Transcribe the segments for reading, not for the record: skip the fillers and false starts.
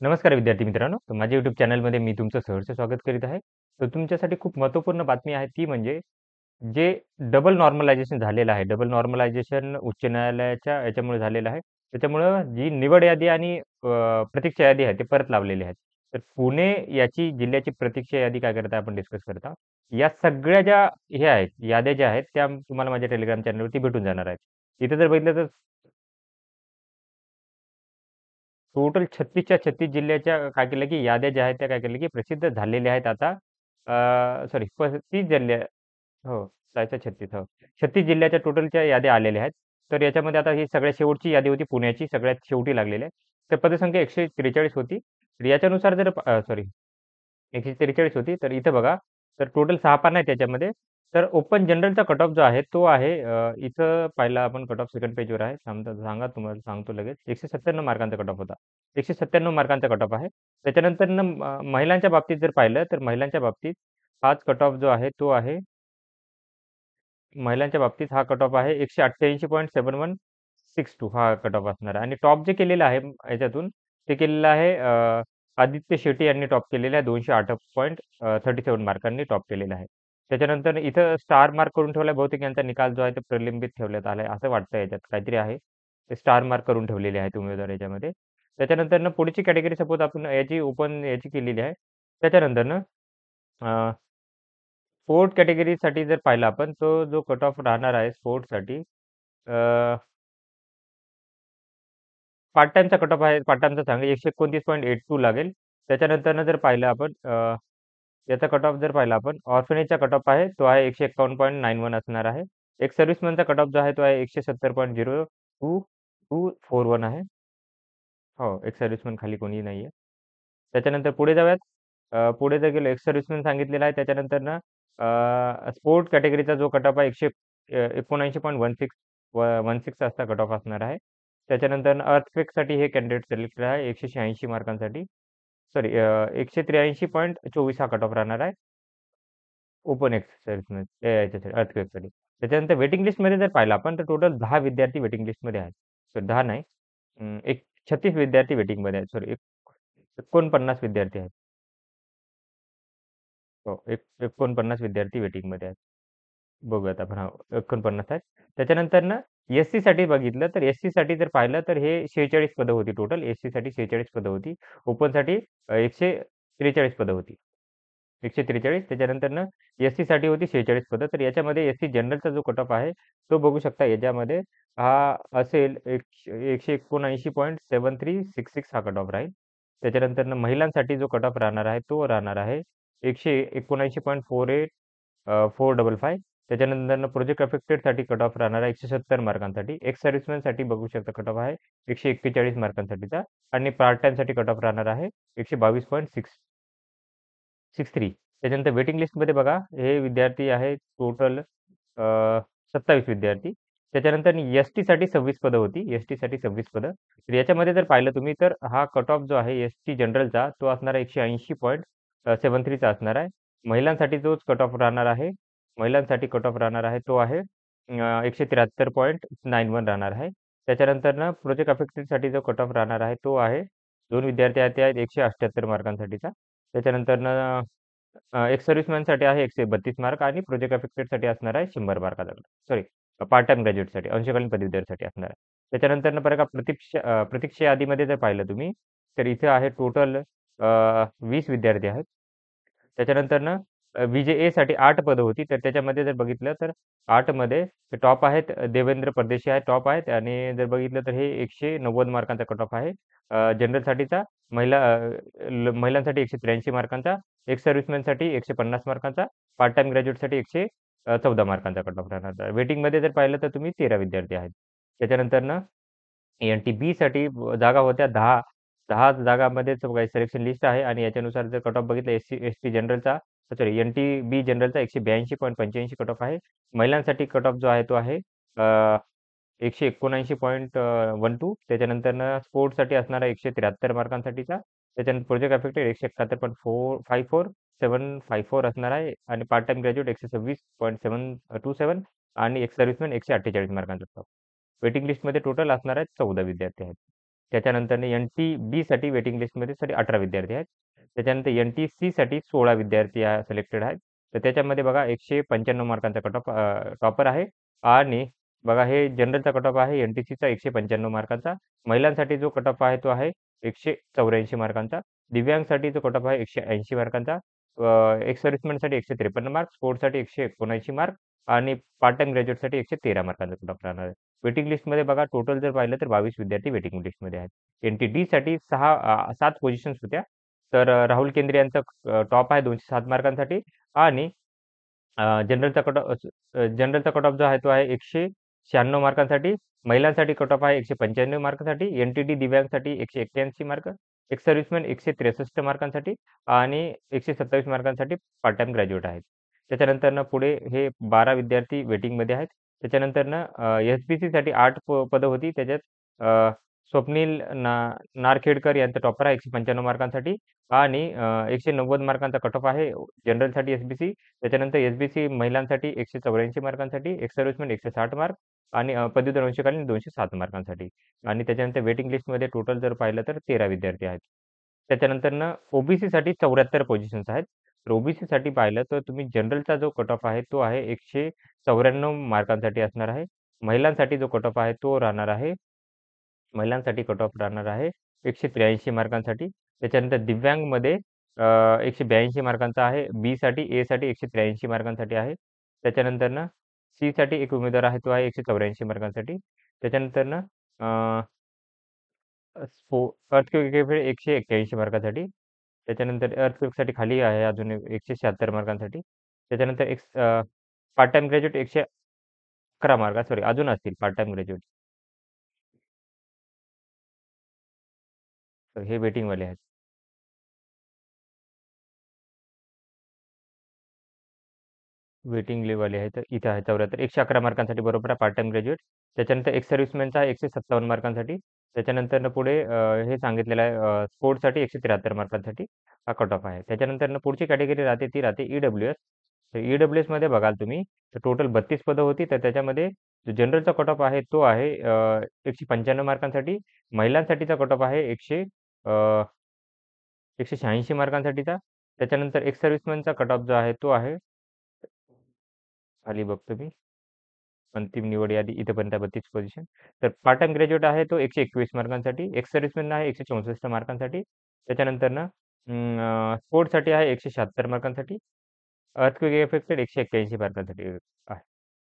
नमस्कार विद्यार्थी मित्रांनो. तर माझ्या YouTube चॅनलमध्ये मी तुमचं सहर्ष स्वागत करीत आहे. तर तुमच्यासाठी खूप महत्त्वपूर्ण बातमी आहे ती म्हणजे जे डबल नॉर्मलायझेशन झालेलं आहे. डबल नॉर्मलायझेशन उच्च न्यायालयाच्या याच्यामुळे झालेलं आहे. त्याच्यामुळं जी निवड यादी आणि प्रतीक्षा यादी आहे ते परत लावलेली आहेत. तर पुणे याची जिल्ह्याची प्रतीक्षा यादी काय करत आहे आपण डिस्कस करत आहोत. या सगळ्या ज्या हे आहेत, याद्या ज्या आहेत त्या तुम्हाला माझ्या टेलिग्राम चॅनलवरती भेटून जाणार आहेत. इथे जर बघितलं तर टोटल 36च्या 36 जिल्ह्याच्या काय केलं, की याद्या ज्या आहेत त्या काय केल्या, की प्रसिद्ध झालेल्या आहेत आता. सॉरी 35 जिल्हे हो, 36 हो. 36 जिल्ह्याच्या टोटलच्या याद्या आलेल्या आहेत. तर याच्यामध्ये आता ही सगळ्यात शेवटची यादी होती पुण्याची, सगळ्यात शेवटी लागलेली आहे. तर पदसंख्या 143 होती. तर याच्यानुसार जर सॉरी 143 होती. तर इथं बघा, तर टोटल 6 पान आहेत त्याच्यामध्ये. तर ओपन जनरलचा कट ऑफ जो आहे तो आहे इथं पाहिला आपण कट ऑफ सेकंड पेजवर आहे. सांगा तुम्हाला सांगतो लगेच. 197 मार्कांचा कट ऑफ होता. 197 मार्कांचा कट ऑफ आहे. त्याच्यानंतरनं महिलांच्या बाबतीत जर पाहिलं, तर महिलांच्या बाबतीत हाच कट ऑफ जो आहे तो आहे महिलांच्या बाबतीत हा कट ऑफ आहे 188.7162 हा कट ऑफ असणार आहे आणि टॉप जे केलेलं आहे याच्यातून ते केलेलं आहे आदित्य शेट्टी यांनी टॉप केलेलं आहे 208.37 मार्कांनी टॉप केलेलं आहे. त्याच्यानंतर इथं स्टार मार्क करून ठेवलाय बहुतेक यांचा निकाल जो आहे तो प्रलंबित ठेवण्यात आलाय असं वाटतं याच्यात काहीतरी आहे. ते स्टार मार्क करून ठेवलेले आहेत उमेदवार याच्यामध्ये. त्याच्यानंतरनं पुढची कॅटेगरी सपोज आपण याची ओपन याची केलेली आहे. त्याच्यानंतरनं स्पोर्ट कॅटेगरीसाठी जर पाहिला आपण, तो जो कट ऑफ राहणार आहे स्पोर्ट्ससाठी पार्ट टाईमचा कट ऑफ आहे. पार्ट टाईमचा सांगा 129.82 लागेल. त्याच्यानंतरनं जर पाहिलं आपण याचा कट ऑफ जर पाहिला आपण ऑर्फनेजचा कट ऑफ आहे, तो आहे 151.91 असणार आहे. एक सर्व्हिसमनचा कट ऑफ जो आहे, तो आहे 170.022241 आहे. हो, एक सर्व्हिसमन खाली कोणीही नाहीये. त्याच्यानंतर पुढे जाऊयात. पुढे जर गेलो एक्स सर्व्हिसमन सांगितलेला आहे. त्याच्यानंतर ना स्पोर्ट कॅटेगरीचा जो कट ऑफ आहे 179.16 असा कट ऑफ असणार आहे. त्याच्यानंतर अर्थक्वेकसाठी हे कॅन्डिडेट सिलेक्टेड आहे 186 मार्कांसाठी. सॉरी 183.24 हा कट ऑफ राहणार आहे. ओपन एक्स सर्व्हिसमन याच्यासाठी अर्थक्वेकसाठी. त्याच्यानंतर वेटिंग लिस्टमध्ये जर पाहिलं आपण तर टोटल 10 विद्यार्थी वेटिंग लिस्टमध्ये आहेत. सॉरी 10 नाही. 36 विद्यार्थी वेटिंगमध्ये आहेत. सॉरी 49 विद्यार्थी आहेत. हो, 49 विद्यार्थी वेटिंगमध्ये आहेत. बघूयात आपण हो, 49 आहेत. त्याच्यानंतर ना एस-सीसाठी बघितलं तर एस-सीसाठी जर पाहिलं तर हे 46 पदं होती टोटल. एस-सीसाठी 46 पदं होती. ओपनसाठी 143 पदं होती. 143 त्याच्यानंतरनं एस-सीसाठी होती 46 पदं. तर याच्यामध्ये एस-सी जनरलचा जो कट ऑफ आहे, तो बघू शकता याच्यामध्ये हा असेल 179.7366 हा कट ऑफ राहील. त्याच्यानंतरनं महिलांसाठी जो कट ऑफ राहणार आहे, तो राहणार आहे 179.48 455. त्याच्यानंतरनं प्रोजेक्ट अफेक्टेडसाठी कट ऑफ राहणार आहे 170 मार्कांसाठी. एक्स सर्व्हिसमॅनसाठी बघू शकता कट ऑफ आहे 141 मार्कांसाठीचा आणि पार्ट टाईमसाठी कट ऑफ राहणार आहे 122.63. त्याच्यानंतर वेटिंग लिस्टमध्ये बघा हे विद्यार्थी आहेत टोटल 27 विद्यार्थी. त्याच्यानंतर एस-टीसाठी 26 पदं होती. एस-टीसाठी 26 पदं. तर याच्यामध्ये जर पाहिलं तुम्ही तर हा कट ऑफ जो आहे एस-टी जनरलचा तो असणार आहे 180.73 चा असणार आहे. महिलांसाठी जोच कट ऑफ राहणार आहे महिलांसाठी कट ऑफ राहणार आहे तो आहे 173.91 राहणार आहे. त्याच्यानंतरनं प्रोजेक्ट अफेक्टेडसाठी जो कट ऑफ राहणार आहे तो आहे 2 विद्यार्थी आहेत ते आहेत 178 मार्कांसाठीचा. त्याच्यानंतरनं एक्स सर्व्हिसमॅनसाठी आहे 132 मार्क आणि प्रोजेक्ट अफेक्टेडसाठी असणार आहे 100 मार्काचा. सॉरी पार्ट टाईम ग्रॅज्युएटसाठी अंशकालीन पदवीधरसाठी असणार आहे. त्याच्यानंतरनं बरं का प्रतीक्षा यादीमध्ये जर पाहिलं तुम्ही तर इथे आहे टोटल 20 विद्यार्थी आहेत. त्याच्यानंतरनं व्ही-जे-एसाठी 8 पदं होती. तर त्याच्यामध्ये जर बघितलं तर 8 मध्ये टॉप आहेत देवेंद्र परदेशी आहेत टॉप आहेत आणि जर बघितलं तर हे 190 मार्कांचा कट ऑफ आहे. जनरलसाठीचा महिलांसाठी 183 मार्कांचा, एक्स सर्व्हिसमॅनसाठी 150 मार्कांचा, पार्ट टाईम ग्रॅज्युएटसाठी 114 मार्कांचा कट ऑफ राहणार. वेटिंगमध्ये जर पाहिलं तर तुम्ही 13 विद्यार्थी आहेत. त्याच्यानंतरनं एन-टी-बीसाठी जागा होत्या 10. 10 जागांमध्येच काही सिलेक्शन लिस्ट आहे आणि याच्यानुसार जर कट ऑफ बघितलं एस-टी जनरलचा सॉरी एन-टी-बी जनरलचा 182.85 कट ऑफ आहे. महिलांसाठी कट ऑफ जो आहे तो आहे 179.12. त्याच्यानंतरनं स्पोर्ट्ससाठी असणारा 173 मार्कांसाठीचा. त्याच्यानंतर प्रोजेक्ट अफेक्टेड 171.754 असणार आहे आणि पार्ट टाईम ग्रॅज्युएट 126.727 आणि एक्स सर्व्हिसमॅन 148 मार्कांचा स्टॉप. वेटिंग लिस्टमध्ये टोटल असणार आहेत 14 विद्यार्थी आहेत. त्याच्यानंतर NT-B साठी वेटिंग लिस्टमध्ये 18 विद्यार्थी आहेत. त्याच्यानंतर NT-C साठी 16 विद्यार्थी सिलेक्टेड आहेत. तर त्याच्यामध्ये बघा 195 मार्कांचा कट ऑफ टॉपर आहे आणि बघा हे जनरलचा कट ऑफ आहे NTC चा 195 मार्कांचा. महिलांसाठी जो कट ऑफ आहे तो आहे 184 मार्कांचा. दिव्यांगसाठी जो कट ऑफ आहे 180 मार्कांचा. एक्स सर्व्हिसमॅनसाठी 153 मार्क, स्पोर्ट्ससाठी 179 मार्क आणि पार्ट टाइम ग्रॅज्युएटसाठी 113 मार्कांचा कट ऑफ राहणार आहे. वेटिंग लिस्टमध्ये बघा टोटल जर पाहिलं तर 22 विद्यार्थी वेटिंग लिस्टमध्ये आहेत. NT-D साठी 7 पोझिशन्स होत्या. तर राहुल केंद्रे यांचा टॉप आहे 207 मार्कांसाठी आणि जनरलचा कट ऑफ जो आहे तो आहे 196 मार्कांसाठी. महिलांसाठी कट ऑफ आहे 195 मार्कांसाठी. NTD दिव्यांगसाठी 181 mark. एक्स सर्व्हिसमॅन 163 मार्कांसाठी आणि 127 मार्कांसाठी पार्ट टाइम ग्रॅज्युएट आहेत. त्याच्यानंतर पुढे हे 12 विद्यार्थी वेटिंगमध्ये आहेत. त्याच्यानंतर SBC साठी 8 पदं होती. त्याच्यात स्वप्नील नारखेडकर यांचा टॉपर आहे 195 मार्कांसाठी आणि 190 मार्कांचा कट ऑफ आहे जनरलसाठी SBC. त्याच्यानंतर SBC महिलांसाठी 184 मार्कांसाठी, एक्स सर्व्हिसमॅन 160 मार्क आणि पदवीधर अंशकालीन 207 मार्कांसाठी आणि त्याच्यानंतर वेटिंग लिस्टमध्ये टोटल जर पाहिलं तर 13 विद्यार्थी आहेत. त्याच्यानंतर OBC साठी 74 पोझिशन्स आहेत. तर OBC साठी पाहिलं तर तुम्ही जनरलचा जो कट ऑफ आहे तो आहे 194 मार्कांसाठी असणार आहे. महिलांसाठी जो कट ऑफ आहे तो राहणार आहे महिलांसाठी कट ऑफ राहणार आहे 183 मार्कांसाठी. त्याच्यानंतर दिव्यांगमध्ये 182 मार्कांचा आहे. A साठी 183 मार्कांसाठी आहे. त्याच्यानंतर C साठी एक उमेदवार आहे तो आहे 184 मार्कांसाठी. त्याच्यानंतर अर्थक्वेक 181 मार्कांसाठी. त्याच्यानंतर अर्थक्वेकसाठी खाली आहे अजून 176 मार्कांसाठी. त्याच्यानंतर part time graduate 111 mark sorry अजून असतील पार्ट टाइम ग्रॅज्युएट. तर हे वेटिंगवाले आहेत. वेटिंग लिस्टवाले आहेत. तर इथे आहे 74 111 मार्कांसाठी बरोबर आहे पार्ट टाइम ग्रॅज्युएट. त्याच्यानंतर एक्स सर्व्हिसमॅनचा आहे 157 मार्कांसाठी. त्याच्यानंतर पुढे हे सांगितलेलं आहे स्पोर्ट्ससाठी 173 मार्कांसाठी हा कट ऑफ आहे. त्याच्यानंतर पुढची कॅटेगरी राहते ती राहते EWS. तर EWSमध्ये बघाल तुम्ही तर टोटल 32 पदं होती. तर त्याच्यामध्ये जो जनरलचा कट ऑफ आहे तो आहे 195 मार्कांसाठी. महिलांसाठीचा कट ऑफ आहे 186 मार्कांसाठीचा. त्याच्यानंतर एक्स सर्व्हिसमॅनचा कट ऑफ जो आहे तो आहे खाली बघतो मी अंतिम निवड यादी इथेपर्यंत 32 पोझिशन. तर पार्ट टाइम ग्रॅज्युएट आहे तो 121 मार्कांसाठी. एक्स सर्व्हिसमॅन आहे 164 मार्कांसाठी. त्याच्यानंतर स्पोर्ट्ससाठी आहे 176 मार्कांसाठी. अर्थक्वेक इफेक्टेड 181 मार्कांसाठी आहे.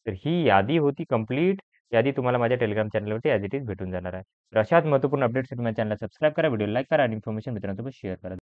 तर ही यादी होती कंप्लीट. यादी तुम्हाला माझ्या टेलिग्राम चॅनलवरती ॲज इट इज भेटून जाणार आहे. तर अशाच महत्त्वपूर्ण अपडेट्ससाठी माझ्या चॅनलला सबस्क्राईब करा, व्हिडिओ लाईक करा आणि इन्फॉर्मेशन मित्रांसोबत शेअर करा.